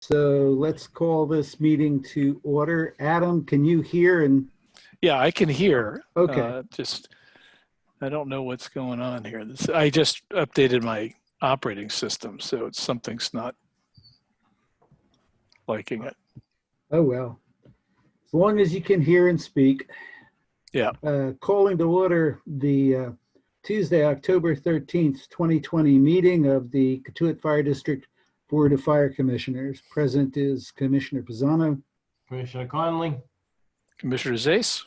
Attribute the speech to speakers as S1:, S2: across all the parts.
S1: So let's call this meeting to order. Adam, can you hear? And
S2: Yeah, I can hear.
S1: okay,
S2: I don't know what's going on here. I just updated my operating system, so something's not liking it.
S1: oh well. As long as you can hear and speak.
S2: Yeah.
S1: Calling to order the Tuesday, October 13th, 2020 meeting of the Cotuit Fire District Board of Fire Commissioners. Present is Commissioner Pisano.
S3: Commissioner Conley.
S2: Commissioner Zace?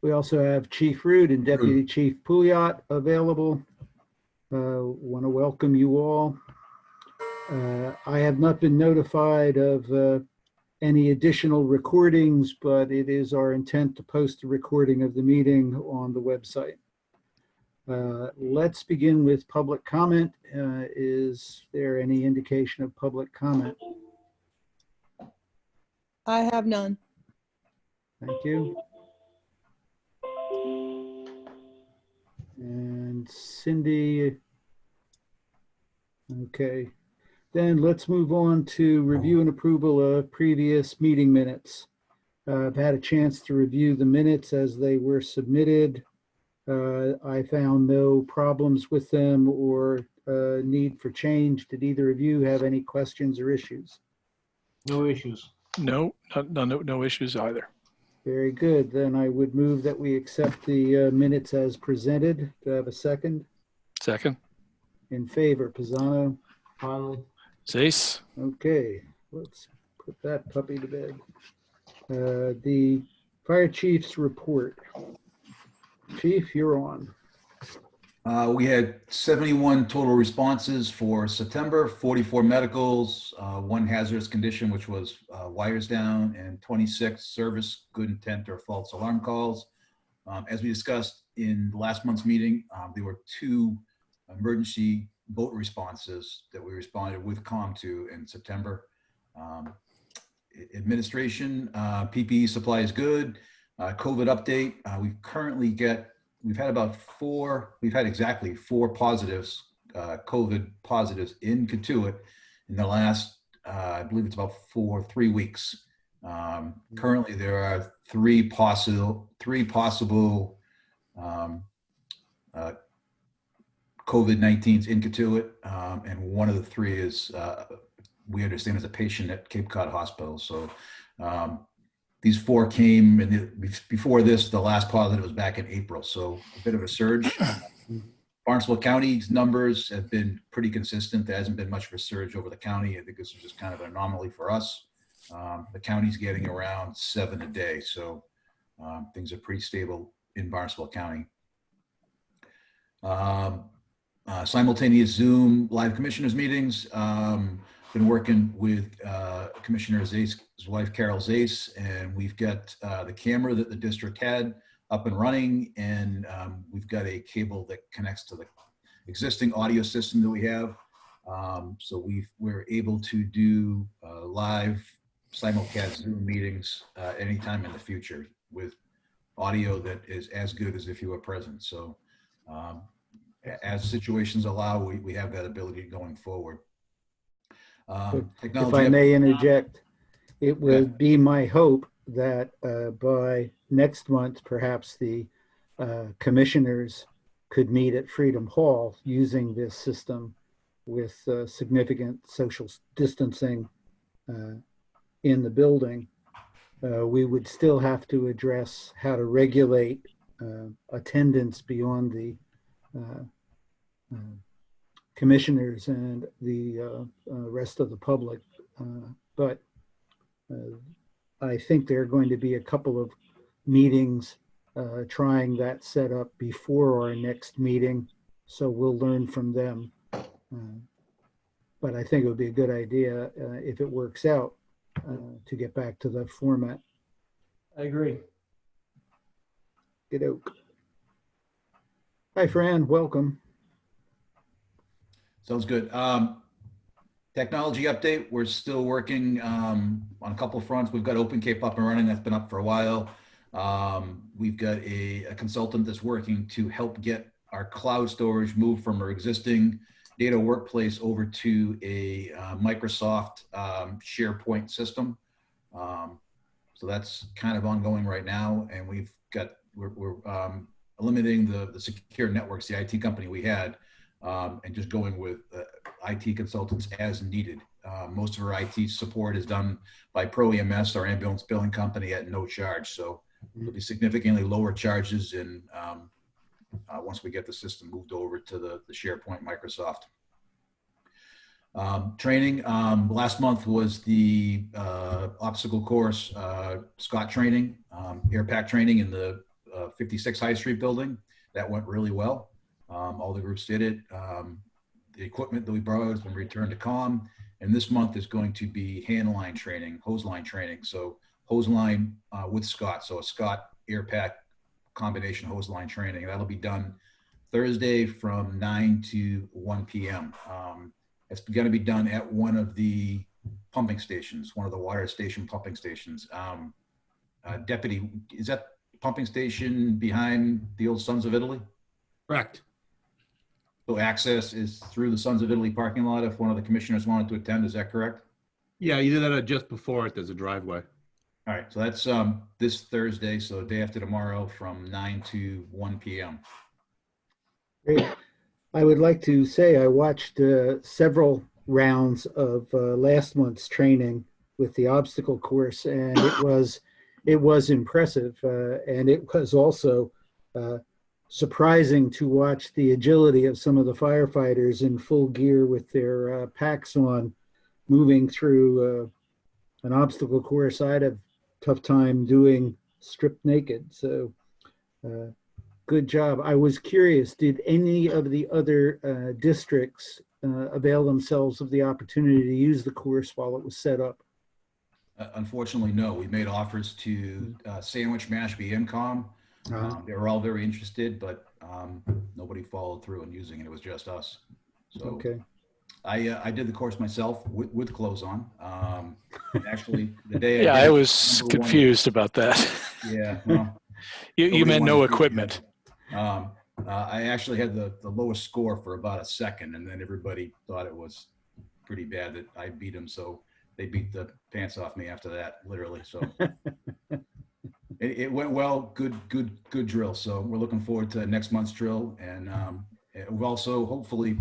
S1: We also have Chief Rood and Deputy Chief Pouliot available. Want to welcome you all. I have not been notified of any additional recordings, but it is our intent to post a recording of the meeting on the website. Let's begin with public comment. Is there any indication of public comment?
S4: I have none.
S1: Thank you. And Cindy. Okay. Then let's move on to review and approval of previous meeting minutes. I've had a chance to review the minutes as they were submitted. I found no problems with them or need for change. Did either of you have any questions or issues?
S3: No issues.
S2: No issues either.
S1: Very good. Then I would move that we accept the minutes as presented. Do I have a second?
S2: Second.
S1: In favor, Pisano.
S3: Conley.
S2: Zace?
S1: Okay, let's put that puppy to bed. The fire chief's report. Chief, you're on.
S5: We had 71 total responses for September, 44 medicals, one hazardous condition, which was wires down, and 26 service, good intent, or false alarm calls. As we discussed in last month's meeting, there were 2 emergency boat responses that we responded with COM to in September. Administration, PPE supply is good. COVID update, we've had exactly 4 positives, COVID positives in Cotuit in the last, I believe it's about 3 weeks. Currently there are 3 possible COVID-19s in Cotuit, and one of the 3 is, we understand, is a patient at Cape Cod Hospital. So these 4 came, and before this, the last positive was back in April. So a bit of a surge. Barnstable County's numbers have been pretty consistent. There hasn't been much of a surge over the county. I think this is just kind of an anomaly for us. The county's getting around 7 a day. So things are pretty stable in Barnstable County. Simultaneous Zoom live commissioners meetings. Been working with Commissioner Zace's wife, Carol Zace, and we've got the camera that the district had up and running, and we've got a cable that connects to the existing audio system that we have. So we're able to do live simulcast Zoom meetings anytime in the future with audio that is as good as if you were present. So as situations allow, we have that ability going forward.
S1: If I may interject, it would be my hope that by next month, perhaps the commissioners could meet at Freedom Hall using this system with significant social distancing in the building. We would still have to address how to regulate attendance beyond the commissioners and the rest of the public. But I think there are going to be a couple of meetings trying that setup before our next meeting. So we'll learn from them. But I think it would be a good idea if it works out to get back to the format.
S3: I agree.
S1: Get out. Hi, Fran, welcome.
S5: Sounds good. Technology update. We're still working on a couple of fronts. We've got OpenCape up and running. That's been up for a while. We've got a consultant that's working to help get our cloud storage moved from our existing data workplace over to a Microsoft SharePoint system. So that's kind of ongoing right now, and we're eliminating the Secure Networks, the IT company we had, and just going with IT consultants as needed. Most of our IT support is done by Pro EMS, our ambulance billing company, at no charge. So there'll be significantly lower charges in once we get the system moved over to the SharePoint Microsoft. Training, last month was the obstacle course Scott training, air pack training in the 56 High Street building. That went really well. All the groups did it. The equipment that we borrowed has been returned to COM, and this month is going to be hand line training, hose line training. So hose line with Scott. So a Scott air pack combination hose line training. That'll be done Thursday from 9 to 1 p.m. It's going to be done at one of the pumping stations, one of the water station pumping stations. Deputy, is that pumping station behind the old Sons of Italy?
S4: Correct.
S5: So access is through the Sons of Italy parking lot if one of the commissioners wanted to attend, is that correct?
S4: Yeah, you did that just before it. There's a driveway.
S5: All right, so that's this Thursday, so day after tomorrow from 9 to 1 p.m.
S1: Great. I would like to say I watched several rounds of last month's training with the obstacle course, and it was impressive, and it was also surprising to watch the agility of some of the firefighters in full gear with their packs on, moving through an obstacle course I'd have tough time doing stripped naked. So good job. I was curious, did any of the other districts avail themselves of the opportunity to use the course while it was set up?
S5: Unfortunately, no. We made offers to Sandwich, Mashpee, MCOM. They were all very interested, but nobody followed through on using it. It was just us. So
S1: Okay.
S5: I did the course myself with clothes on. Actually, the day
S2: Yeah,
S5: I did
S2: I
S5: it,
S2: was
S5: number one-
S2: confused about that.
S5: Yeah, well,
S2: You
S5: nobody
S2: meant no
S5: wanted to do
S2: equipment.
S5: that. I actually had the lowest score for about a second, and then everybody thought it was pretty bad that I beat them. So they beat the pants off me after that, literally. So it went well. Good drill. So we're looking forward to next month's drill, and we've also hopefully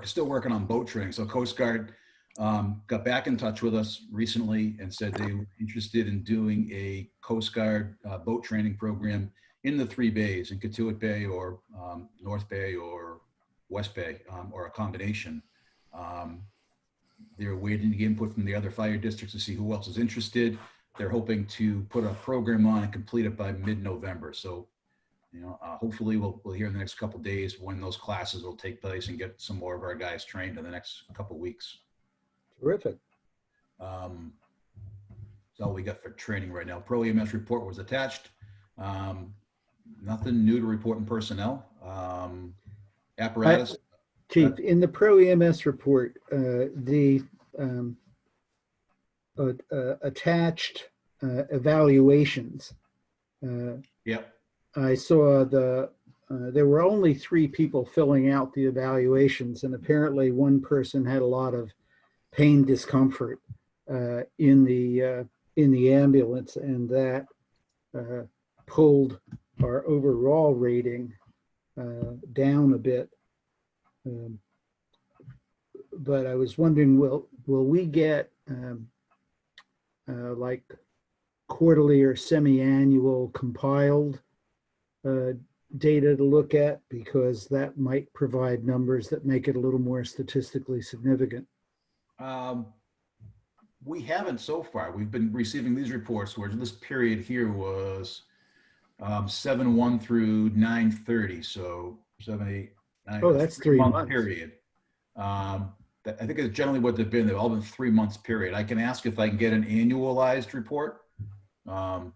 S5: still working on boat training. So Coast Guard got back in touch with us recently and said they were interested in doing a Coast Guard boat training program in the 3 bays, in Katuitt Bay or North Bay or West Bay, or a combination. They're waiting to get input from the other fire districts to see who else is interested. They're hoping to put a program on and complete it by mid-November. So, hopefully we'll hear in the next couple of days when those classes will take place and get some more of our guys trained in the next couple of weeks.
S1: Terrific.
S5: That's all we got for training right now. Pro EMS report was attached. Nothing new to report in personnel. Apparatus.
S1: Chief, in the Pro EMS report, the attached evaluations,
S5: Yep.
S1: I saw there were only 3 people filling out the evaluations, and apparently one person had a lot of pain discomfort in the ambulance, and that pulled our overall rating down a bit. But I was wondering, will we get like quarterly or semi-annual compiled data to look at, because that might provide numbers that make it a little more statistically significant?
S5: We haven't so far. We've been receiving these reports where this period here was 7/1 through 9/30. So 7, 8, 9.
S1: Oh, that's 3
S5: month
S1: months.
S5: period. I think it's generally what they've been. They've all been 3 months period. I can ask if I can get an annualized report. I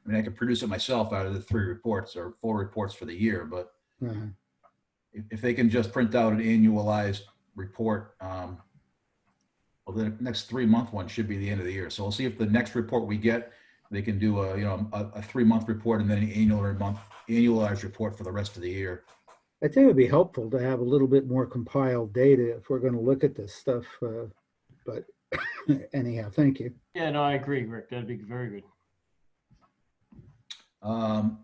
S5: mean, I could produce it myself out of the 3 reports or 4 reports for the year, but if they can just print out an annualized report, well, the next 3-month one should be the end of the year. So we'll see if the next report we get, they can do a 3-month report and then an annualized report for the rest of the year.
S1: I think it would be helpful to have a little bit more compiled data if we're going to look at this stuff. But anyhow, thank you.
S3: Yeah, no, I agree, Rick. That'd be very good.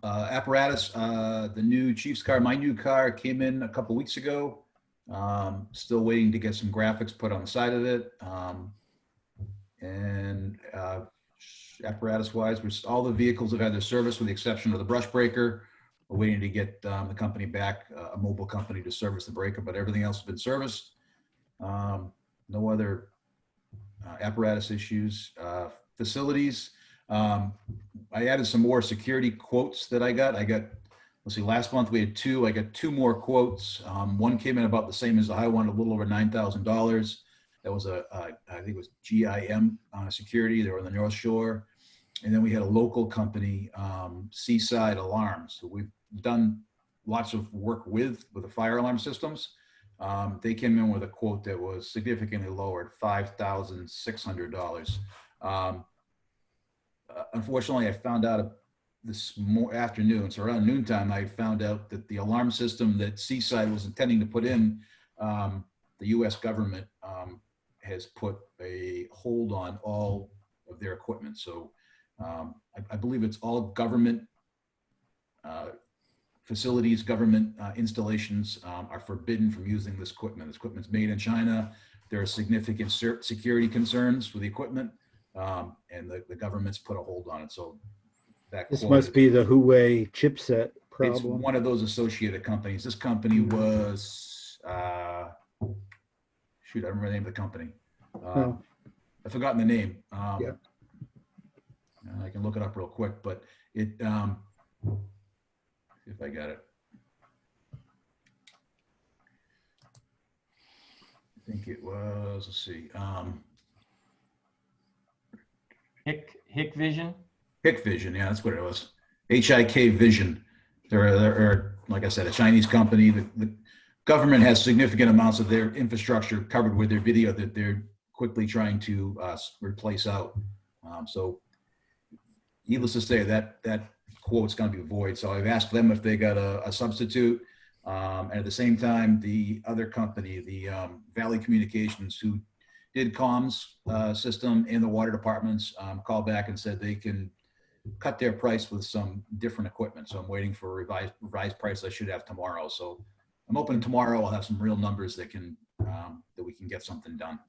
S5: Apparatus, the new Chief's car, my new car came in a couple weeks ago. Still waiting to get some graphics put on the side of it. Apparatus wise, all the vehicles have had their service with the exception of the brush breaker. We're waiting to get the company back, a mobile company to service the breaker, but everything else has been serviced. No other apparatus issues. Facilities, I added some more security quotes that I got. Let's see, last month we had two. I got two more quotes. One came in about the same as the high one, a little over $9,000. That was I think it was GIM Security. They were on the North Shore. And then we had a local company, Seaside Alarms, who we've done lots of work with the fire alarm systems. They came in with a quote that was significantly lower at $5,600. Unfortunately, I found out this afternoon, so around noontime, I found out that the alarm system that Seaside was intending to put in, the U.S. government has put a hold on all of their equipment. So I believe it's all government facilities, government installations are forbidden from using this equipment. This equipment's made in China. There are significant security concerns with the equipment, and the government's put a hold on it. So
S1: This must be the Huawei chipset
S5: it's
S1: problem.
S5: one of those associated companies. This company was, shoot, I remember the name of the company.
S1: Oh.
S5: I've forgotten the name.
S1: Yeah.
S5: I can look it up real quick, but it, if I got it. I think it was, let's see.
S3: Hick Vision.
S5: HIK Vision, yeah, that's what it was. HIK Vision. They're like I said, a Chinese company. The government has significant amounts of their infrastructure covered with their video that they're quickly trying to replace out. So needless to say, that quote's going to be void. So I've asked them if they got a substitute. And at the same time, the other company, the Valley Communications, who did comms system and the water departments, called back and said they can cut their price with some different equipment. So I'm waiting for a revised price I should have tomorrow. So I'm hoping tomorrow I'll have some real numbers that can that we can get something done.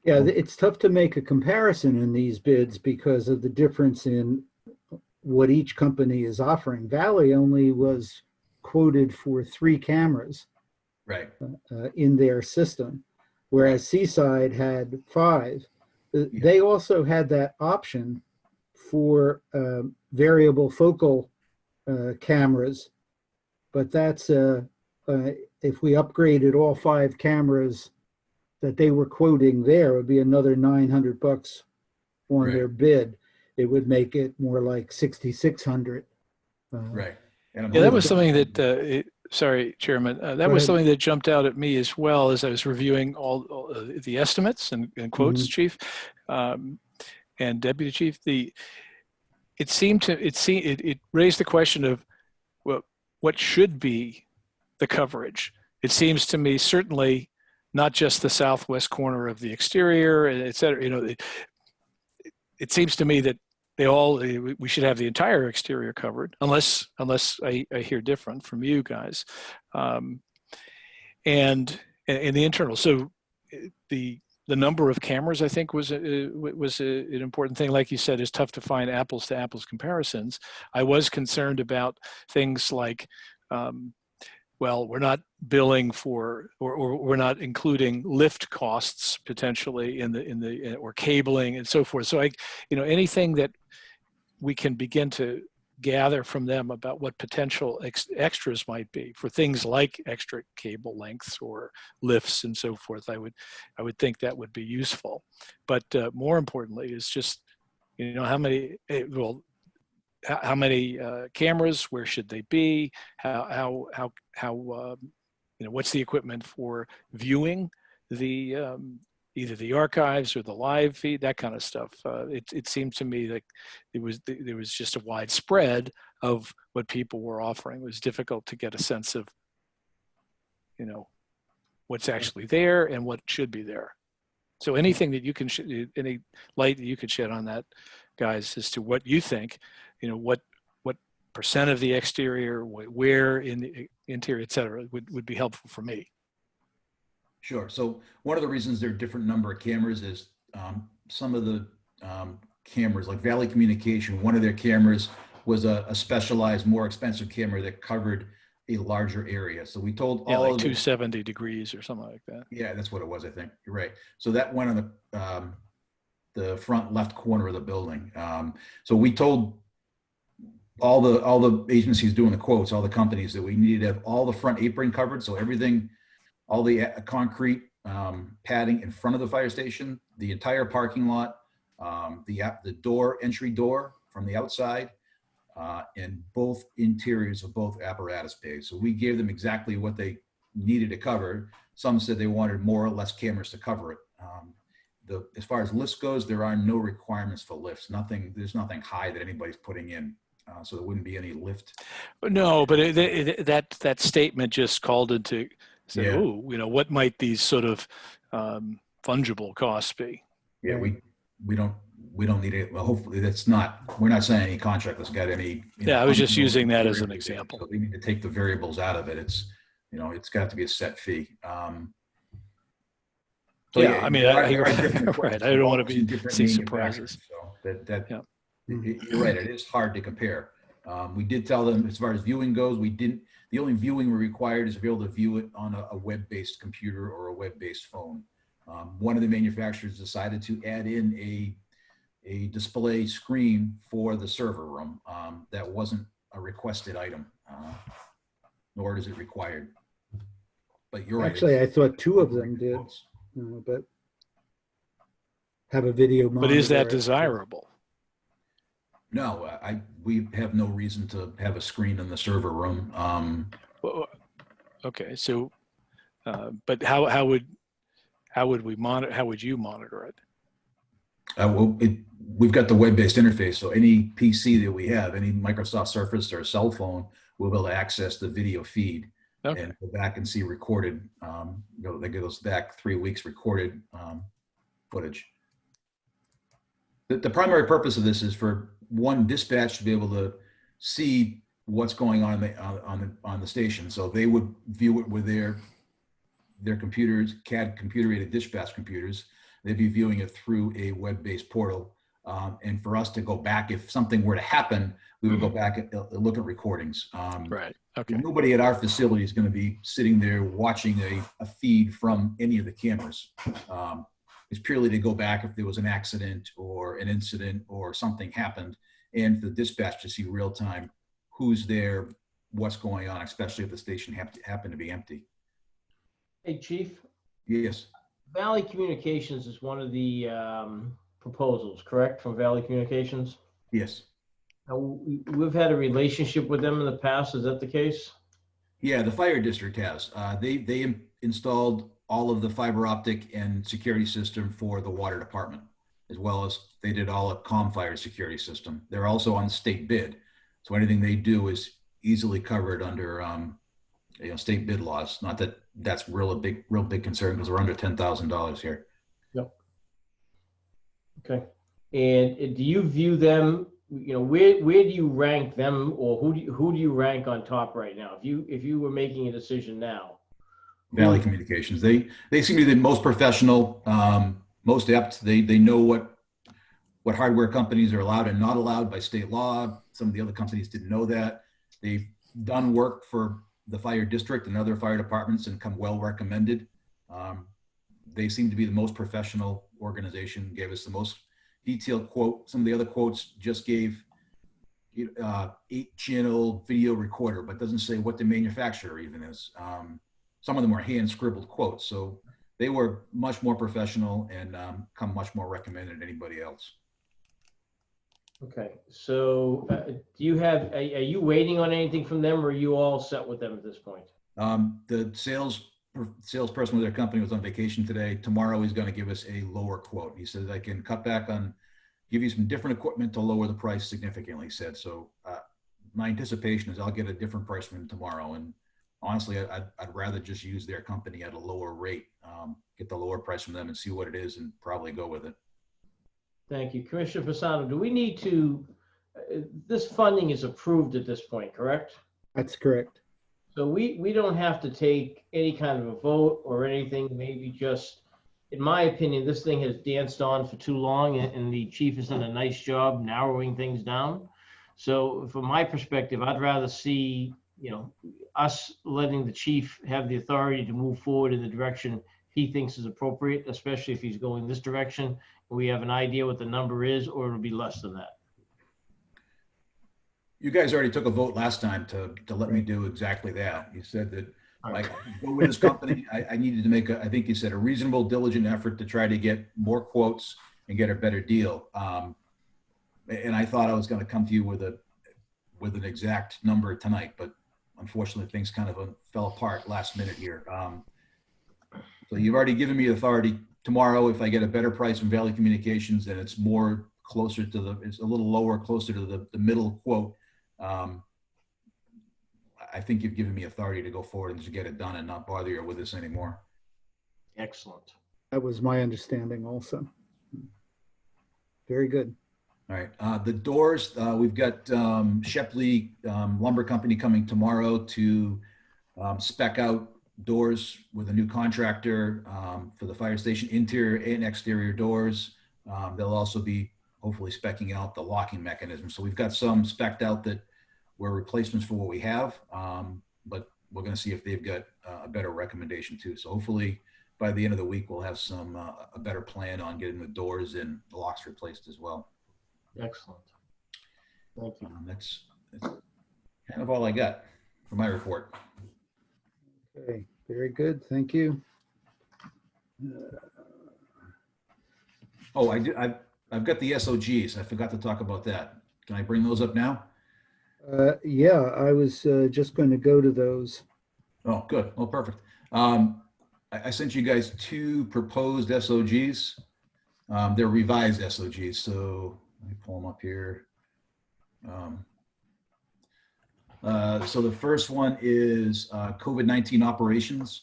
S1: Yeah, it's tough to make a comparison in these bids because of the difference in what each company is offering. Valley only was quoted for 3 cameras
S5: Right.
S1: in their system, whereas Seaside had 5. They also had that option for variable focal cameras, but that's if we upgraded all 5 cameras that they were quoting there, it would be another $900 on
S5: Right.
S1: their bid. It would make it more like 6,600.
S5: Right. And
S2: Yeah, that was something that, sorry, Chairman, that
S1: Go
S2: was
S1: ahead.
S2: something that jumped out at me as well as I was reviewing all the estimates and quotes,
S1: Mhm.
S2: Chief and Deputy Chief. It raised the question of what should be the coverage. It seems to me certainly not just the southwest corner of the exterior, et cetera. You know, it seems to me that we should have the entire exterior covered, unless I hear different from you guys, and the internal. So the number of cameras, I think, was an important thing. Like you said, it's tough to find apples to apples comparisons. I was concerned about things like, well, we're not billing for, or we're not including lift costs potentially in the or cabling and so forth. So anything that we can begin to gather from them about what potential extras might be for things like extra cable lengths or lifts and so forth, I would think that would be useful. But more importantly is just, how many cameras, where should they be, how what's the equipment for viewing the either the archives or the live feed, that kind of stuff. It seemed to me that there was just a wide spread of what people were offering. It was difficult to get a sense of you know, what's actually there and what should be there. So anything that you can, any light that you could shed on that, guys, as to what you think, you know, what percent of the exterior, where in the interior, et cetera, would be helpful for me.
S5: Sure. So one of the reasons there are different number of cameras is some of the cameras, like Valley Communication, one of their cameras was a specialized, more expensive camera that covered a larger area. So we told
S2: Yeah,
S5: all
S2: like
S5: of the,
S2: 270 degrees or something like that.
S5: yeah, that's what it was, I think. You're right. So that went on the front left corner of the building. So we told all the agencies doing the quotes, all the companies, that we needed to have all the front apron covered. So everything, all the concrete padding in front of the fire station, the entire parking lot, the entry door from the outside, and both interiors of both apparatus bays. So we gave them exactly what they needed to cover. Some said they wanted more or less cameras to cover it. As far as lifts goes, there are no requirements for lifts. There's nothing high that anybody's putting in. So there wouldn't be any lift.
S2: No, but that statement just called into, say,
S5: Yeah.
S2: oh, you know, what might these sort of fungible costs be?
S5: Yeah, we don't need it. Well, hopefully we're not saying any contract that's got any.
S2: Yeah, I was just
S5: unknown
S2: using that as an
S5: variables.
S2: example.
S5: So they need to take the variables out of it. It's got to be a set fee.
S2: Yeah, I mean,
S5: there
S2: you're
S5: are different
S2: right.
S5: quotes
S2: I don't want to
S5: from
S2: be
S5: different
S2: see
S5: manufacturers.
S2: surprises.
S5: So
S2: Yeah.
S5: you're right. It is hard to compare. We did tell them, as far as viewing goes, the only viewing we're required is to be able to view it on a web-based computer or a web-based phone. One of the manufacturers decided to add in a display screen for the server room. That wasn't a requested item, nor is it required. But you're right.
S1: Actually, I thought two of them did, but have a video monitor.
S2: But is that desirable?
S5: No, we have no reason to have a screen in the server room.
S2: Well, okay, so, but how would we monitor? How would you monitor it?
S5: We've got the web-based interface, so any PC that we have, any Microsoft Surface or cell phone, we'll be able to access the video feed
S2: Okay.
S5: and go back and see recorded. They give us back 3 weeks recorded footage. The primary purpose of this is for one dispatch to be able to see what's going on the station. So they would view it with their computers, CAD computer-aided dispatch computers. They'd be viewing it through a web-based portal. And for us to go back, if something were to happen, we would go back and look at recordings.
S2: Right. Okay.
S5: Nobody at our facility is going to be sitting there watching a feed from any of the cameras. It's purely to go back if there was an accident or an incident or something happened, and for the dispatch to see real time who's there, what's going on, especially if the station happened to be empty.
S3: Hey, Chief,
S5: Yes.
S3: Valley Communications is one of the proposals, correct, from Valley Communications?
S5: Yes.
S3: Now, we've had a relationship with them in the past. Is that the case?
S5: Yeah, the fire district has. They installed all of the fiber optic and security system for the water department, as well as they did all of ComFire security system. They're also on the state bid. So anything they do is easily covered under state bid laws. Not that that's real big concern, because we're under $10,000 here.
S3: Yep. Okay. And do you view them, where do you rank them, or who do you rank on top right now? If you were making a decision now?
S5: Valley Communications. They seem to be the most professional, most apt. They know what hardware companies are allowed and not allowed by state law. Some of the other companies didn't know that. They've done work for the fire district and other fire departments and come well recommended. They seem to be the most professional organization, gave us the most detailed quote. Some of the other quotes just gave 8-channel video recorder, but doesn't say what the manufacturer even is. Some of them are hand scribbled quotes. So they were much more professional and come much more recommended than anybody else.
S3: Okay. So are you waiting on anything from them, or are you all set with them at this point?
S5: The salesperson with their company was on vacation today. Tomorrow he's going to give us a lower quote. He says, I can cut back on, give you some different equipment to lower the price significantly, he said. So my anticipation is I'll get a different price from him tomorrow, and honestly, I'd rather just use their company at a lower rate, get the lower price from them and see what it is and probably go with it.
S3: Thank you. Commissioner Fasano, do we need to, this funding is approved at this point, correct?
S1: That's correct.
S3: So we don't have to take any kind of a vote or anything, maybe just, in my opinion, this thing has danced on for too long and the chief has done a nice job narrowing things down. So from my perspective, I'd rather see, us letting the chief have the authority to move forward in the direction he thinks is appropriate, especially if he's going this direction. We have an idea what the number is, or it'll be less than that.
S5: You guys already took a vote last time to let me do exactly that. You said that like go with this company. I needed to make I think you said a reasonable, diligent effort to try to get more quotes and get a better deal. And I thought I was going to come to you with an exact number tonight, but unfortunately things kind of fell apart last minute here. So you've already given me authority tomorrow. If I get a better price from Valley Communications and it's more closer to it's a little lower, closer to the middle quote. I think you've given me authority to go forward and just get it done and not bother you with this anymore.
S3: Excellent.
S1: That was my understanding also. Very good.
S5: All right. The doors, we've got Shepley Lumber Company coming tomorrow to spec out doors with a new contractor for the fire station, interior and exterior doors. They'll also be hopefully speccing out the locking mechanism. So we've got some specced out that were replacements for what we have, but we're going to see if they've got a better recommendation too. So hopefully by the end of the week, we'll have some a better plan on getting the doors and the locks replaced as well.
S3: Excellent. Thank you.
S5: That's kind of all I got for my report.
S1: Okay, very good. Thank you.
S5: Oh, I've got the SOGs. I forgot to talk about that. Can I bring those up now?
S1: Yeah, I was just going to go to those.
S5: Oh, good. Oh, perfect. I sent you guys 2 proposed SOGs. They're revised SOGs. So let me pull them up here. So the first one is COVID-19 operations.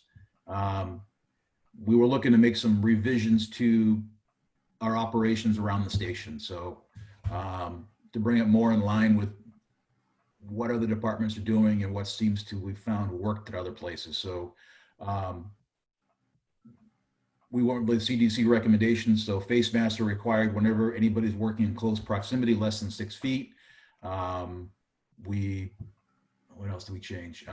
S5: We were looking to make some revisions to our operations around the station. So to bring it more in line with what other departments are doing and what seems to we've found worked at other places. So we went with CDC recommendations. So face masks are required whenever anybody's working in close proximity, less than 6 feet. What else do we change?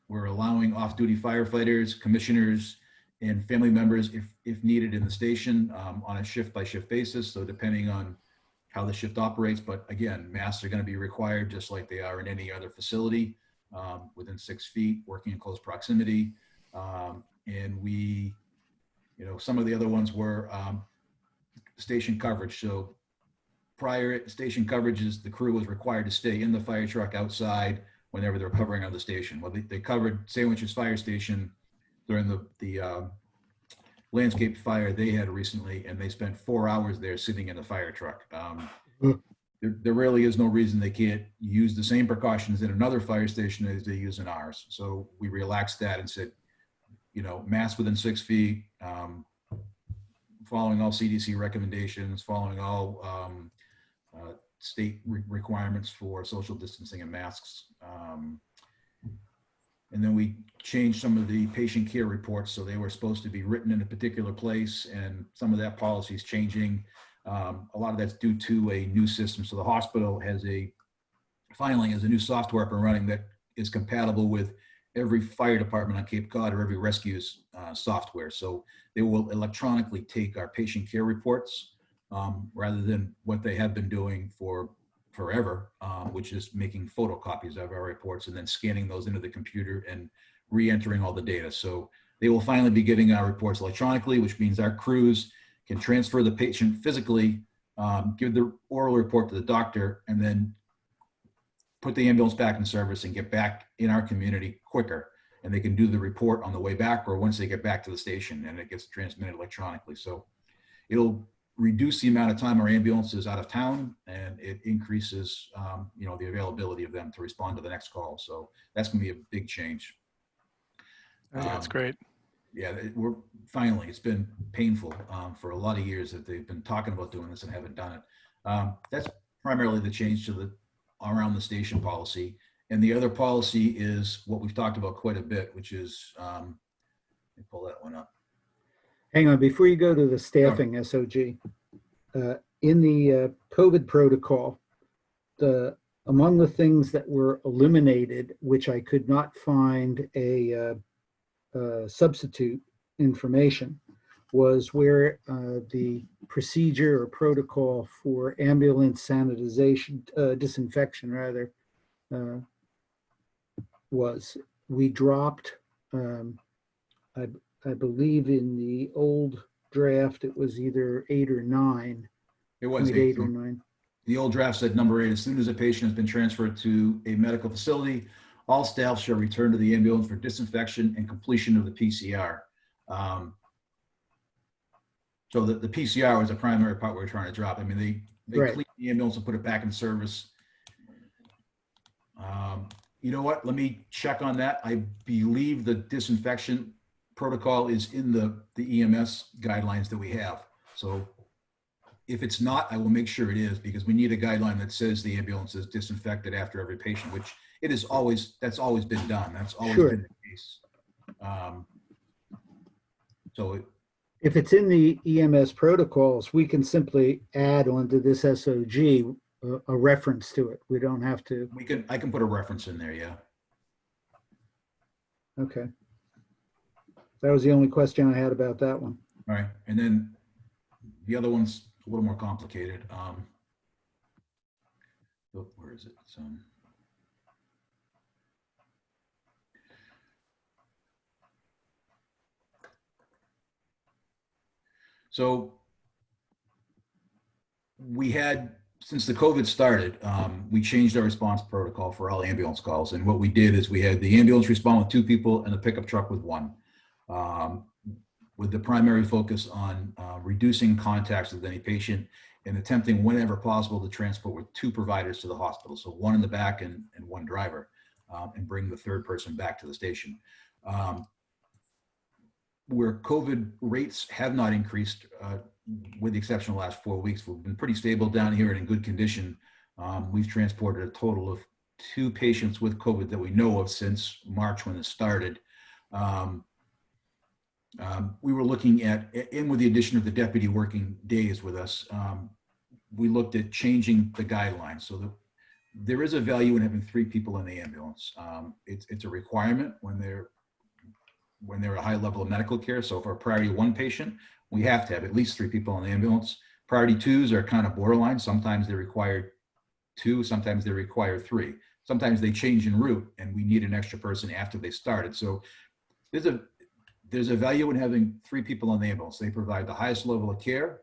S5: We're allowing off-duty firefighters, commissioners, and family members, if needed, in the station on a shift-by-shift basis. So depending on how the shift operates, but again, masks are going to be required just like they are in any other facility within 6 feet, working in close proximity. And we, some of the other ones were station coverage. So prior station coverages, the crew was required to stay in the fire truck outside whenever they're covering on the station. Well, they covered Sandwiches Fire Station during the landscape fire they had recently, and they spent 4 hours there sitting in the fire truck. There really is no reason they can't use the same precautions in another fire station as they use in ours. So we relaxed that and said, mask within 6 feet, following all CDC recommendations, following all state requirements for social distancing and masks. And then we changed some of the patient care reports. So they were supposed to be written in a particular place, and some of that policy is changing. A lot of that's due to a new system. So the hospital has finally has a new software up and running that is compatible with every fire department on Cape Cod or every rescue's software. So they will electronically take our patient care reports rather than what they have been doing for forever, which is making photocopies of our reports and then scanning those into the computer and re-entering all the data. So they will finally be getting our reports electronically, which means our crews can transfer the patient physically, give the oral report to the doctor, and then put the ambulance back in service and get back in our community quicker. And they can do the report on the way back or once they get back to the station, and it gets transmitted electronically. So it'll reduce the amount of time our ambulance is out of town, and it increases the availability of them to respond to the next call. So that's going to be a big change.
S2: That's great.
S5: Yeah, it's been painful for a lot of years that they've been talking about doing this and haven't done it. That's primarily the change to around the station policy. And the other policy is what we've talked about quite a bit, which is, let me pull that one up.
S1: Hang on, before you go to the staffing SOG, in the COVID protocol, among the things that were eliminated, which I could not find a substitute information, was where the procedure or protocol for ambulance sanitization, disinfection rather, was. We dropped, I believe in the old draft, it was either 8 or 9.
S5: It was
S1: 8 or 9.
S5: The old draft said number 8, as soon as a patient has been transferred to a medical facility, all staff shall return to the ambulance for disinfection and completion of the PCR. So the PCR was the primary part we were trying to drop. I mean, they
S1: Right.
S5: cleaned the ambulance and put it back in service. You know what? Let me check on that. I believe the disinfection protocol is in the EMS guidelines that we have. So if it's not, I will make sure it is, because we need a guideline that says the ambulance is disinfected after every patient, which it is always, that's always been done. That's always
S1: Sure.
S5: been the case.
S1: If it's in the EMS protocols, we can simply add onto this SOG a reference to it. We don't have to.
S5: I can put a reference in there, yeah.
S1: Okay. That was the only question I had about that one.
S5: All right, and then the other one's a little more complicated. Where is it? So we had, since the COVID started, we changed our response protocol for all ambulance calls. And what we did is we had the ambulance respond with 2 people and the pickup truck with 1, with the primary focus on reducing contacts with any patient and attempting whenever possible to transport with 2 providers to the hospital. So 1 in the back and 1 driver, and bring the 3rd person back to the station. Where COVID rates have not increased, with the exception of the last 4 weeks, we've been pretty stable down here and in good condition. We've transported a total of 2 patients with COVID that we know of since March when it started. We were looking at, and with the addition of the deputy working days with us, we looked at changing the guidelines so that there is a value in having 3 people in the ambulance. It's a requirement when they're at a high level of medical care. So for a priority 1 patient, we have to have at least 3 people in the ambulance. Priority 2s are kind of borderline. Sometimes they require 2, sometimes they require 3. Sometimes they change en route and we need an extra person after they started. So there's a value in having 3 people in the ambulance. They provide the highest level of care,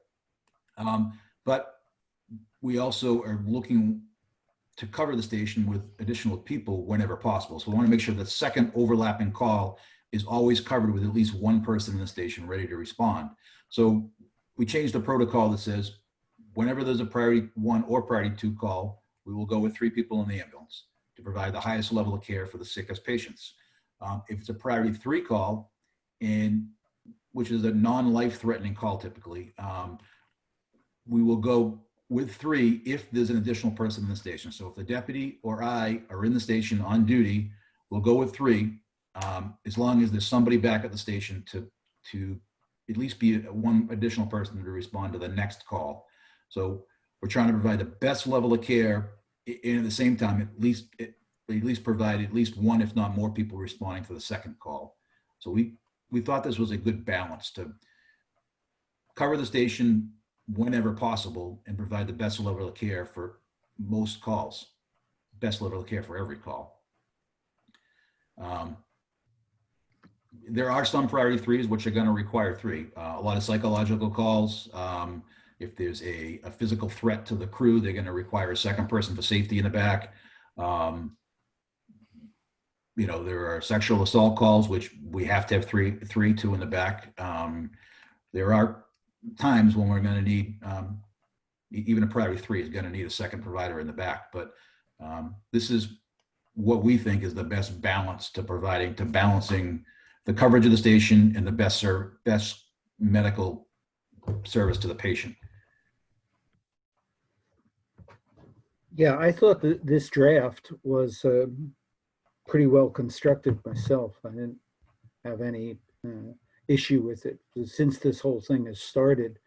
S5: but we also are looking to cover the station with additional people whenever possible. So we want to make sure that second overlapping call is always covered with at least 1 person in the station ready to respond. So we changed the protocol that says whenever there's a priority 1 or priority 2 call, we will go with 3 people in the ambulance to provide the highest level of care for the sickest patients. If it's a priority 3 call, which is a non-life-threatening call typically, we will go with 3 if there's an additional person in the station. So if the deputy or I are in the station on duty, we'll go with 3. As long as there's somebody back at the station to at least be 1 additional person to respond to the next call. So we're trying to provide the best level of care, and at the same time, at least provide at least 1, if not more, people responding for the second call. So we thought this was a good balance to cover the station whenever possible and provide the best level of care for most calls, best level of care for every call. There are some priority 3s which are going to require 3. A lot of psychological calls. If there's a physical threat to the crew, they're going to require a second person for safety in the back. There are sexual assault calls, which we have to have 3, 2 in the back. There are times when we're going to need, even a priority 3 is going to need a second provider in the back. But this is what we think is the best balance to balancing the coverage of the station and the best medical service to the patient.
S1: Yeah, I thought that this draft was pretty well constructed myself. I didn't have any issue with it. Since this whole thing has started,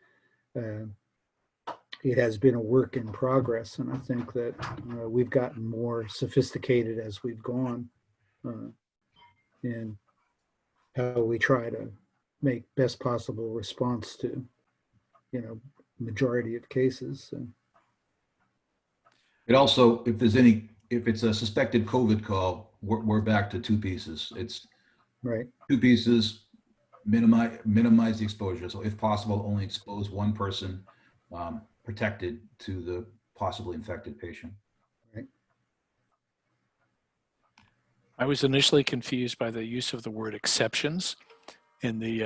S1: it has been a work in progress, and I think that we've gotten more sophisticated as we've gone in how we try to make best possible response to, majority of cases. So.
S5: It also, if it's a suspected COVID call, we're back to two pieces. It's
S1: Right.
S5: two pieces, minimize the exposure. So if possible, only expose one person protected to the possibly infected patient.
S1: Right.
S2: I was initially confused by the use of the word exceptions in the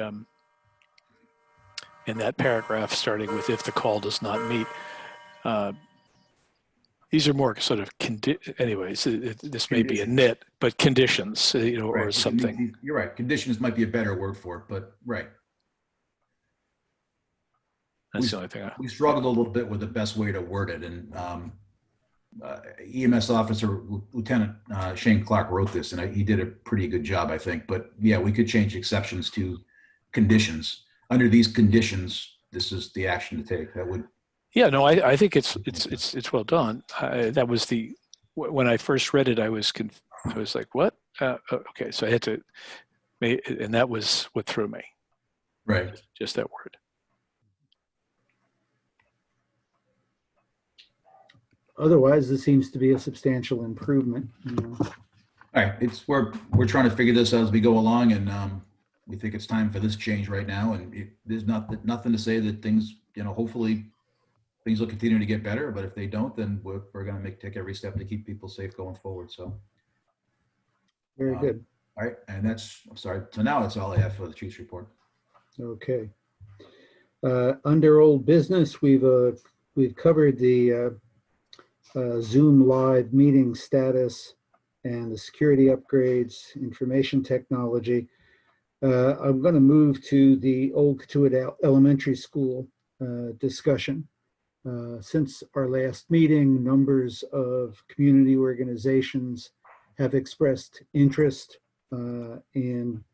S2: in that paragraph starting with if the call does not meet. These are more sort of anyways. This may be a nit, but conditions,
S5: Right.
S2: or something.
S5: You're right. Conditions might be a better word for it, but right.
S2: That's the only thing.
S5: We struggled a little bit with the best way to word it, and EMS officer Lieutenant Shane Clark wrote this, and he did a pretty good job, I think. But yeah, we could change exceptions to conditions. Under these conditions, this is the action to take. That would.
S2: Yeah, no, I think it's well done. That was when I first read it, I was like, what? Okay, so I had to, and that was what threw me.
S5: Right.
S2: Just that word.
S1: Otherwise, this seems to be a substantial improvement.
S5: All right, we're trying to figure this out as we go along, and we think it's time for this change right now. And there's nothing to say that things, hopefully things will continue to get better. But if they don't, then we're going to take every step to keep people safe going forward. So
S1: Very good.
S5: All right, and I'm sorry. So now that's all I have for the chief's report.
S1: Okay. Under old business, we've covered the Zoom live meeting status and the security upgrades, information technology. I'm going to move to the Old Katuitt Elementary School discussion. Since our last meeting, numbers of community organizations have expressed interest in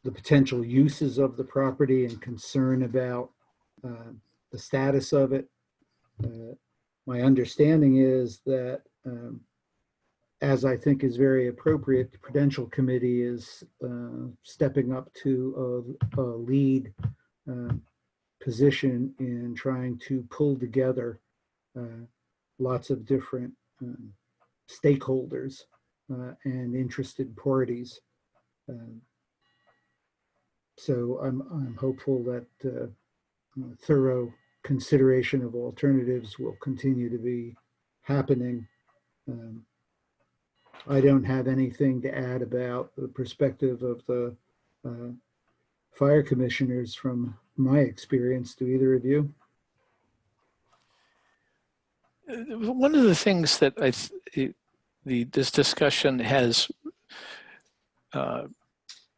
S1: the potential uses of the property and concern about the status of it. My understanding is that, as I think is very appropriate, the Prudential Committee is stepping up to a lead position in trying to pull together lots of different stakeholders and interested parties. So I'm hopeful that thorough consideration of alternatives will continue to be happening. I don't have anything to add about the perspective of the fire commissioners from my experience. Do either of you?
S2: One of the things that this discussion has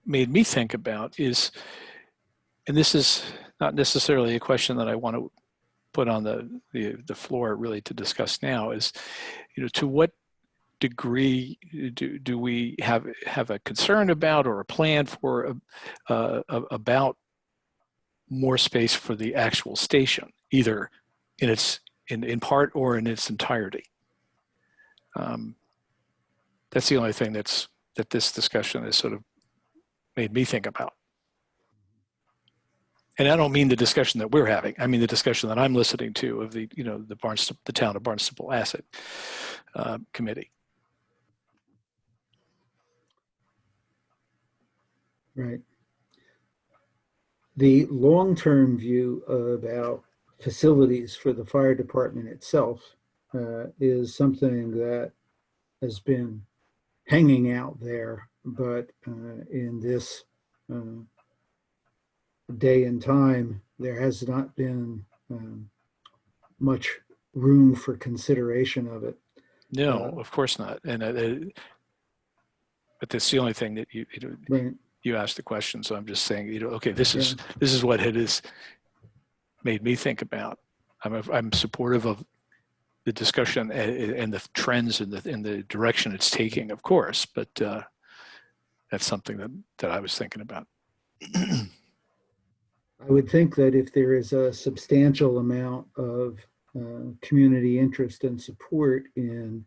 S2: made me think about is, and this is not necessarily a question that I want to put on the floor really to discuss now, is, to what degree do we have a concern about or a plan for about more space for the actual station, either in part or in its entirety. That's the only thing that this discussion has sort of made me think about. And I don't mean the discussion that we're having. I mean the discussion that I'm listening to of the town of Barnstable Asset Committee.
S1: Right. The long-term view about facilities for the fire department itself is something that has been hanging out there, but in this day and time, there has not been much room for consideration of it.
S2: No, of course not. And but that's the only thing that
S1: Right.
S2: you asked the question. So I'm just saying, okay, this is what it has made me think about. I'm supportive of the discussion and the trends and the direction it's taking, of course, but that's something that I was thinking about.
S1: I would think that if there is a substantial amount of community interest and support in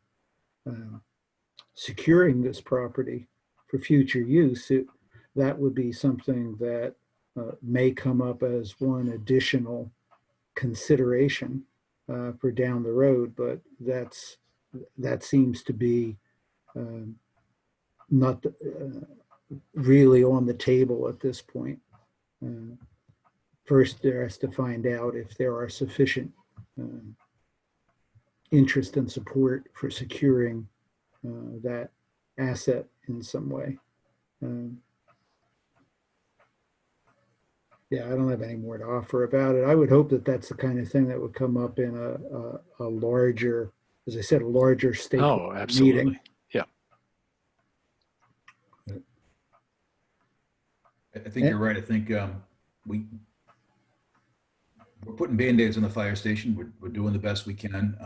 S1: securing this property for future use, that would be something that may come up as one additional consideration for down the road, but that seems to be not really on the table at this point. First, there has to find out if there are sufficient interest and support for securing that asset in some way. Yeah, I don't have any more to offer about it. I would hope that that's the kind of thing that would come up in a larger, as I said, a larger stakeholder
S2: Absolutely.
S1: meeting.
S2: Yeah.
S5: I think you're right. I think we're putting Band-Aids on the fire station. We're doing the best we can.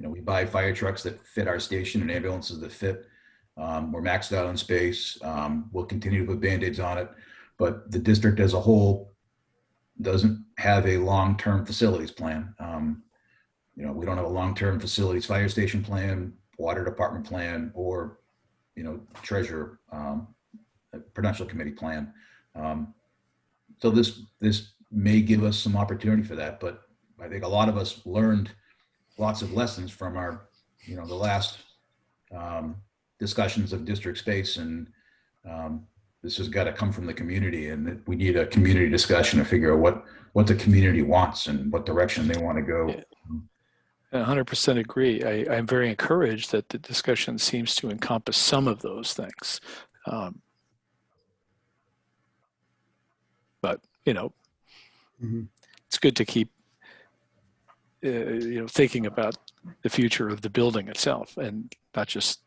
S5: We buy fire trucks that fit our station and ambulances that fit. We're maxed out on space. We'll continue to put Band-Aids on it, but the district as a whole doesn't have a long-term facilities plan. We don't have a long-term facilities fire station plan, water department plan, or treasurer prudential committee plan. So this may give us some opportunity for that, but I think a lot of us learned lots of lessons from our, the last discussions of district space, and this has got to come from the community, and we need a community discussion to figure out what the community wants and what direction they want to go.
S2: Yeah. 100% agree. I'm very encouraged that the discussion seems to encompass some of those things. But, it's good to keep, thinking about the future of the building itself and not just,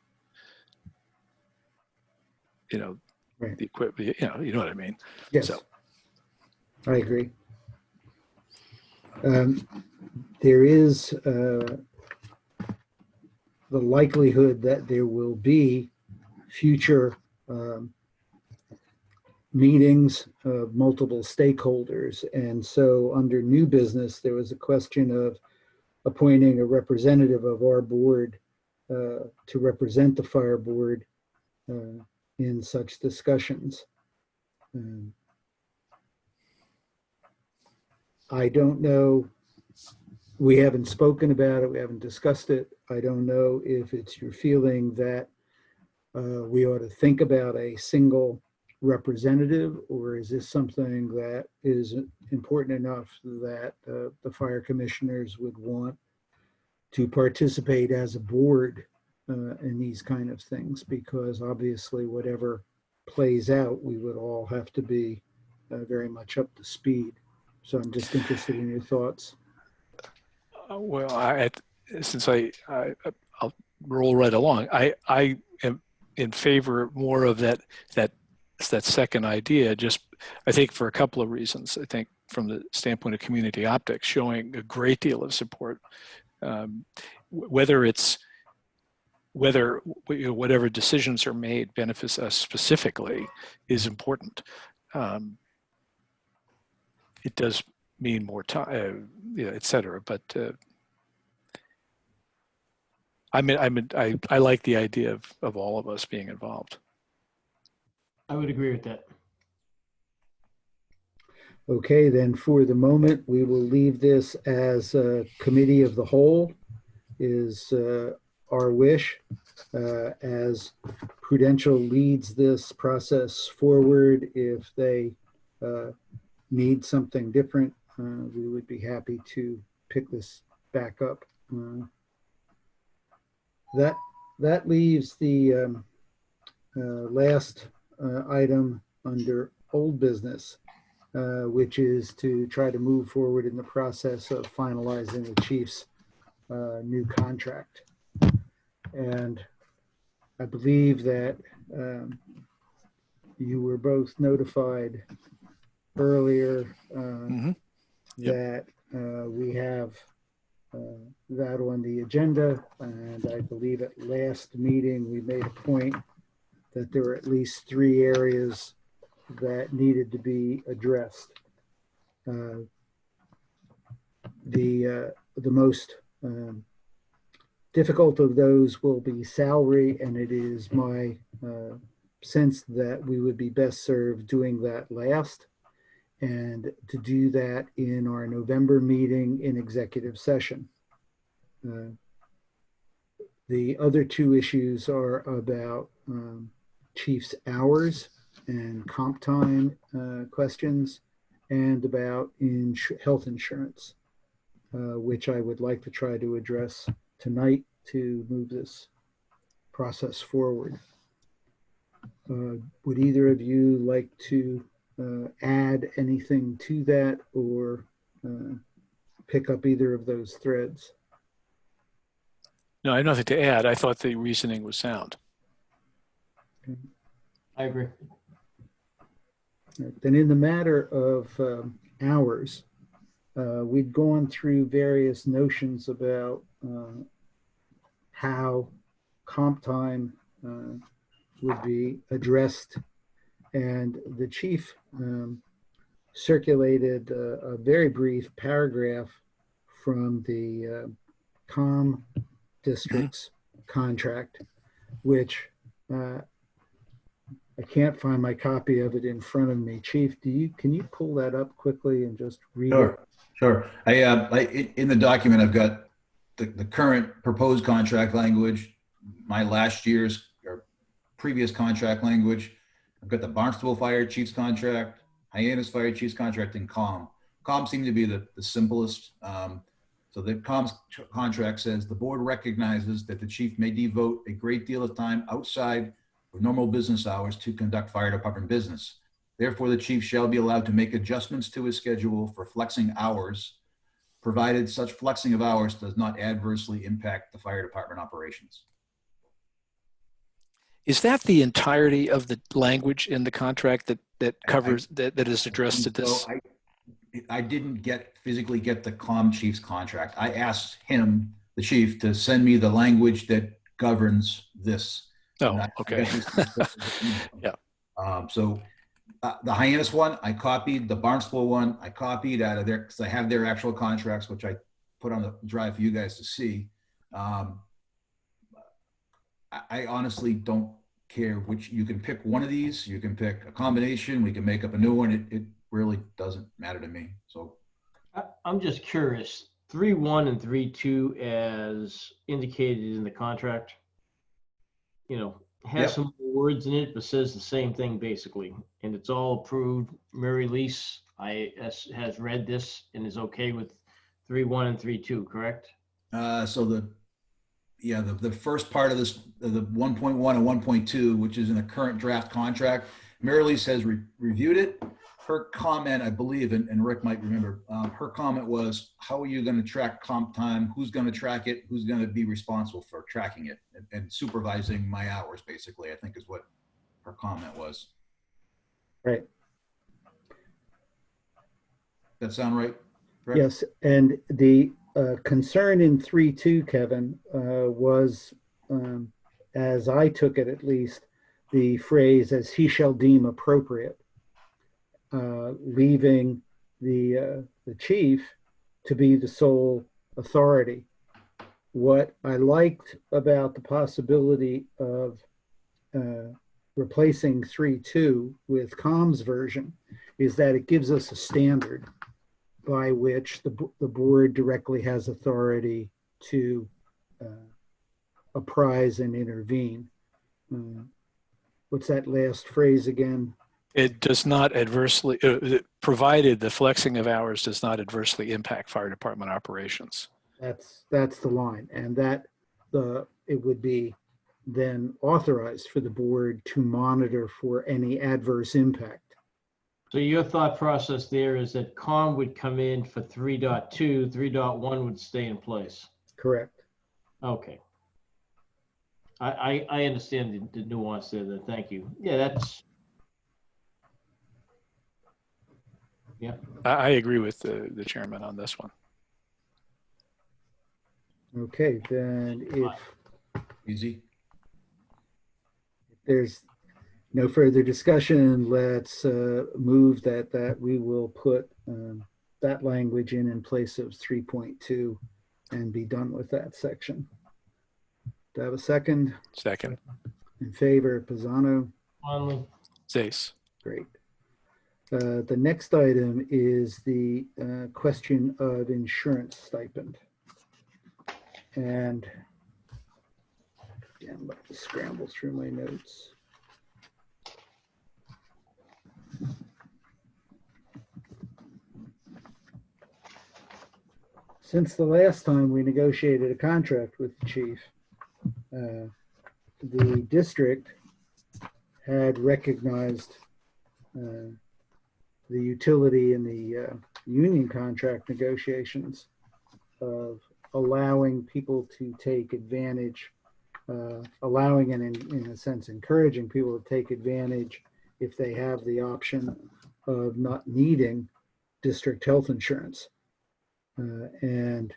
S1: Right.
S2: the equipment, you know what I mean?
S1: Yes,
S2: So.
S1: I agree. There is the likelihood that there will be future meetings of multiple stakeholders. And so under new business, there was a question of appointing a representative of our board to represent the fire board in such discussions. I don't know, we haven't spoken about it, we haven't discussed it. I don't know if it's your feeling that we ought to think about a single representative, or is this something that is important enough that the fire commissioners would want to participate as a board in these kind of things? Because obviously whatever plays out, we would all have to be very much up to speed. So I'm just interested in your thoughts.
S2: Well, since I'll roll right along. I am in favor more of that second idea. Just I think for a couple of reasons. I think from the standpoint of community optics, showing a great deal of support, whatever decisions are made benefits us specifically is important. It does mean more time, et cetera. But I like the idea of all of us being involved.
S3: I would agree with that.
S1: Okay, then for the moment, we will leave this as a committee of the whole is our wish. As Prudential leads this process forward, if they need something different, we would be happy to pick this back up. That leaves the last item under old business, which is to try to move forward in the process of finalizing the chief's new contract. And I believe that you were both notified earlier
S2: Mhm. Yep.
S1: that we have that on the agenda. And I believe at last meeting, we made a point that there were at least 3 areas that needed to be addressed. The most difficult of those will be salary, and it is my sense that we would be best served doing that last, and to do that in our November meeting in executive session. The other 2 issues are about chief's hours and comp time questions, and about health insurance, which I would like to try to address tonight to move this process forward. Would either of you like to add anything to that, or pick up either of those threads?
S2: No, I have nothing to add. I thought the reasoning was sound.
S3: I agree.
S1: Then in the matter of hours, we'd gone through various notions about how comp time would be addressed. And the chief circulated a very brief paragraph from the COM district's contract, which I can't find my copy of it in front of me. Chief, can you pull that up quickly and just read it?
S5: Sure. In the document, I've got the current proposed contract language, my last year's or previous contract language. I've got the Barnstable Fire Chief's contract, Hyannis Fire Chief's contract, and COM. COM seemed to be the simplest. So the COM's contract says the board recognizes that the chief may devote a great deal of time outside of normal business hours to conduct fire department business. Therefore, the chief shall be allowed to make adjustments to his schedule for flexing hours, provided such flexing of hours does not adversely impact the fire department operations.
S2: Is that the entirety of the language in the contract that covers, that is addressed to this?
S5: So I didn't physically get the COM chief's contract. I asked him, the chief, to send me the language that governs this.
S2: Oh, okay. Yeah.
S5: So the Hyannis one, I copied. The Barnstable one, I copied out of there because I have their actual contracts, which I put on the drive for you guys to see. I honestly don't care which. You can pick one of these. You can pick a combination. We can make up a new one. It really doesn't matter to me. So
S3: I'm just curious. 3.1 and 3.2 as indicated in the contract, has some words in it, but says the same thing basically. And it's all approved. Mary Lease has read this and is okay with 3.1 and 3.2, correct?
S5: So the first part of this, the 1.1 and 1.2, which is in the current draft contract, Mary Lease has reviewed it. Her comment, I believe, and Rick might remember, her comment was, how are you going to track comp time? Who's going to track it? Who's going to be responsible for tracking it and supervising my hours, basically, I think is what her comment was.
S1: Right.
S5: That sound right? Rick?
S1: Yes, and the concern in 3.2, Kevin, was, as I took it at least, the phrase "as he shall deem appropriate," leaving the chief to be the sole authority. What I liked about the possibility of replacing 3.2 with COM's version is that it gives us a standard by which the board directly has authority to apprise and intervene. What's that last phrase again?
S2: It does not adversely, provided the flexing of hours does not adversely impact fire department operations.
S1: That's the line, and that it would be then authorized for the board to monitor for any adverse impact.
S3: So your thought process there is that COM would come in for 3.2, 3.1 would stay in place.
S1: Correct.
S3: Okay. I understand the nuance there, then, thank you. Yeah, that's,
S2: I agree with the chairman on this one.
S1: Okay, then if
S5: Easy.
S1: there's no further discussion, let's move that we will put that language in place of 3.2 and be done with that section. Do I have a second?
S2: Second,
S1: In favor, Pisano?
S3: Conley.
S2: Zace.
S1: Great. The next item is the question of insurance stipend. And yeah, I'm about to scramble through my notes. Since the last time we negotiated a contract with the chief, the district had recognized the utility in the union contract negotiations of allowing people to take advantage, allowing and in a sense encouraging people to take advantage if they have the option of not needing district health insurance. And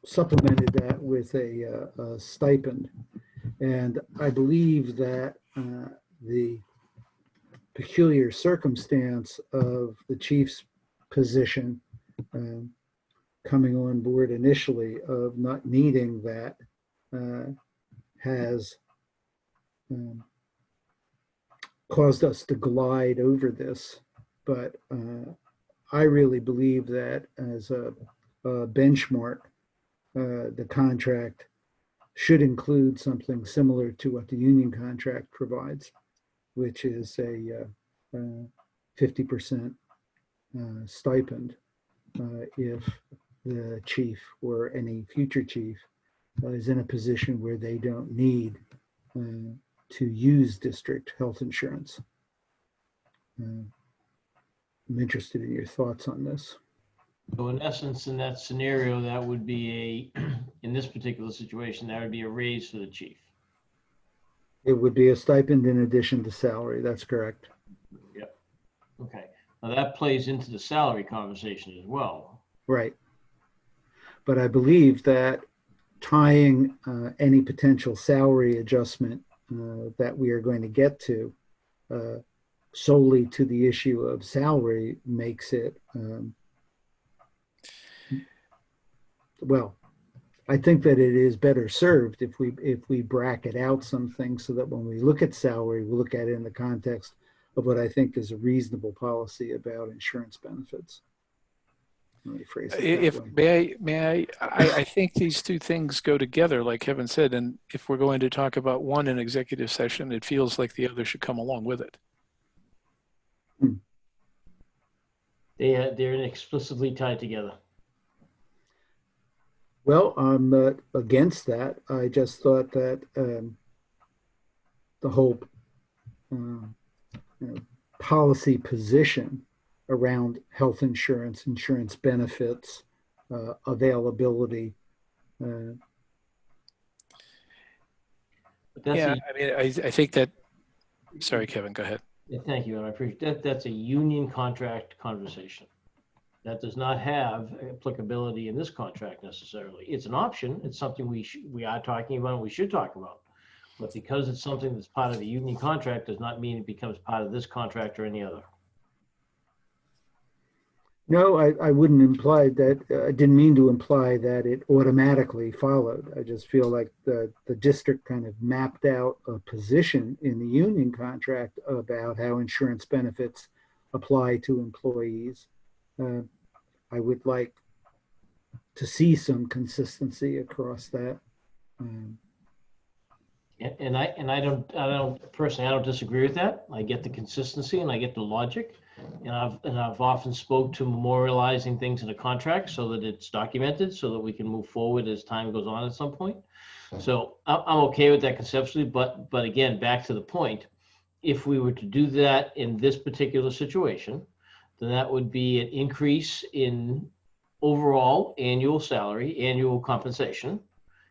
S1: supplemented that with a stipend. And I believe that the peculiar circumstance of the chief's position coming on board initially of not needing that has caused us to glide over this. But I really believe that as a benchmark, the contract should include something similar to what the union contract provides, which is a 50% stipend if the chief or any future chief is in a position where they don't need to use district health insurance. I'm interested in your thoughts on this.
S3: So in essence, in that scenario, that would be in this particular situation, that would be a raise for the chief.
S1: It would be a stipend in addition to salary. That's correct.
S3: Yep. Okay. Now that plays into the salary conversation as well.
S1: Right. But I believe that tying any potential salary adjustment that we are going to get to solely to the issue of salary makes it, well, I think that it is better served if we bracket out some things so that when we look at salary, we look at it in the context of what I think is a reasonable policy about insurance benefits. Let me phrase it that way.
S2: I think these two things go together, like Kevin said, and if we're going to talk about one in executive session, it feels like the other should come along with it.
S3: They're inexplicably tied together.
S1: Well, I'm not against that. I just thought that the whole policy position around health insurance, insurance benefits, availability.
S3: But that's
S2: Yeah, I mean, I think that, sorry, Kevin, go ahead.
S3: thank you, and I appreciate that. That's a union contract conversation. That does not have applicability in this contract necessarily. It's an option. It's something we are talking about and we should talk about. But because it's something that's part of the union contract does not mean it becomes part of this contract or any other.
S1: No, I wouldn't imply that. I didn't mean to imply that it automatically followed. I just feel like the district kind of mapped out a position in the union contract about how insurance benefits apply to employees. I would like to see some consistency across that.
S3: And I don't personally, I don't disagree with that. I get the consistency and I get the logic. And I've often spoke to memorializing things in a contract so that it's documented so that we can move forward as time goes on at some point. So I'm okay with that conceptually, but again, back to the point, if we were to do that in this particular situation, then that would be an increase in overall annual salary, annual compensation.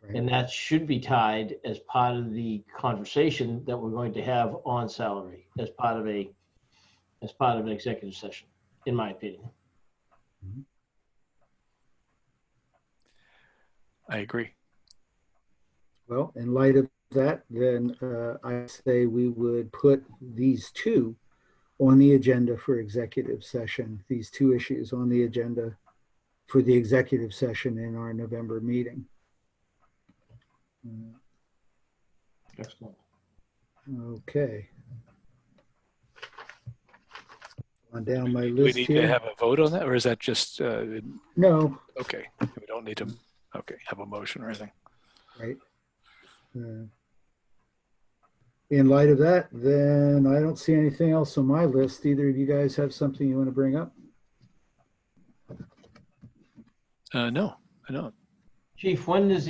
S1: Right.
S3: And that should be tied as part of the conversation that we're going to have on salary as part of an executive session, in my opinion.
S2: I agree.
S1: Well, in light of that, then I say we would put these two on the agenda for executive session, these two issues on the agenda for the executive session in our November meeting.
S3: Excellent.
S1: Okay. On down my
S2: Do we
S1: list
S2: need to
S1: here.
S2: have a vote on that, or is that just,
S1: No,
S2: okay, we don't need to, okay, have a motion or anything.
S1: right. In light of that, then I don't see anything else on my list. Either of you guys have something you want to bring up?
S2: No, I don't.
S3: Chief, when is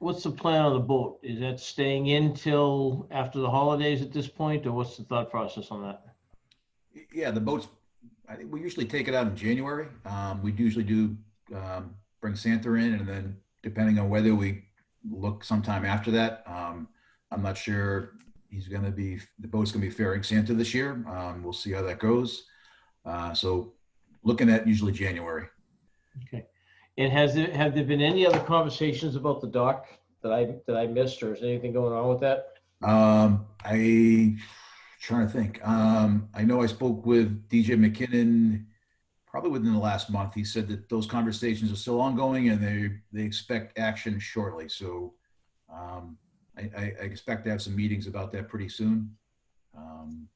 S3: what's the plan on the boat? Is that staying in till after the holidays at this point, or what's the thought process on that?
S5: Yeah, the boats, I think we usually take it out in January. We usually do bring Santa in, and then depending on whether we look sometime after that, I'm not sure the boat's gonna be ferrying Santa this year. We'll see how that goes. So looking at usually January.
S3: Okay. And have there been any other conversations about the dock that I missed, or is anything going on with that?
S5: I trying to think. I know I spoke with DJ McKinnon probably within the last month. He said that those conversations are still ongoing and they expect action shortly. So I expect to have some meetings about that pretty soon. I'm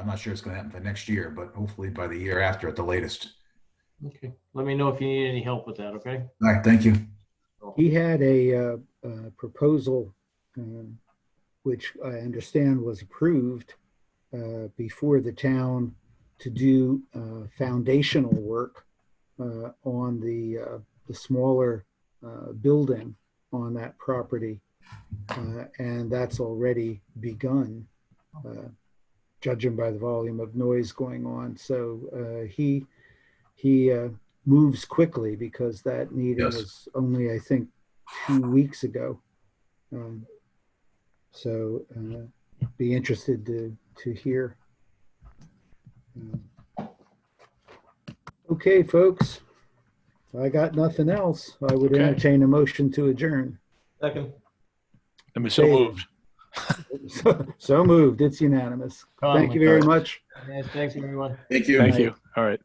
S5: not sure it's going to happen for next year, but hopefully by the year after at the latest.
S3: Okay. Let me know if you need any help with that, okay?
S5: All right, thank you.
S1: He had a proposal, which I understand was approved before the town to do foundational work on the smaller building on that property. And that's already begun, judging by the volume of noise going on. So he moves quickly because that meeting
S5: Yes.
S1: was only, I think, 2 weeks ago. So be interested to hear. Okay, folks, I got nothing else. I would
S2: Okay.
S1: entertain a motion to adjourn.
S3: Second.
S2: I mean, so
S1: Okay.
S2: moved.
S1: So moved. It's unanimous. Thank you very much.
S3: Thanks, everyone.
S5: Thank you.
S2: Thank you. All right.